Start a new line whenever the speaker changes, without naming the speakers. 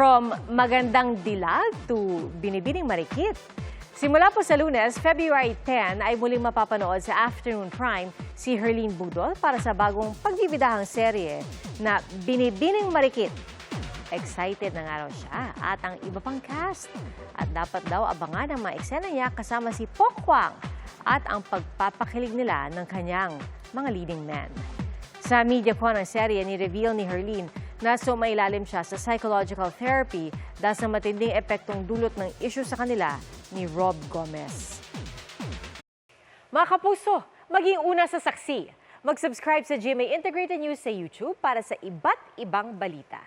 From magandang dilag to binibining marikit. Simula po sa Lunes, February 10 ay muling mapapanood sa Afternoon Prime si Herlene Budol para sa bagong pagbibidahang serye na Binibining Marikit. Excited na nga raw siya at ang iba pang cast. At dapat daw abangan ang mga eksena niya kasama si Pok Hwang at ang pagpapakilig nila ng kanyang mga leading men. Sa media po ng serye, ni-reveal ni Herlene na sumailalim siya sa psychological therapy dahil sa matinding epektong dulot ng issue sa kanila ni Rob Gomez. Mga kapuso, maging una sa saksi. Mag-subscribe sa GMA Integrated News sa YouTube para sa iba't ibang balita.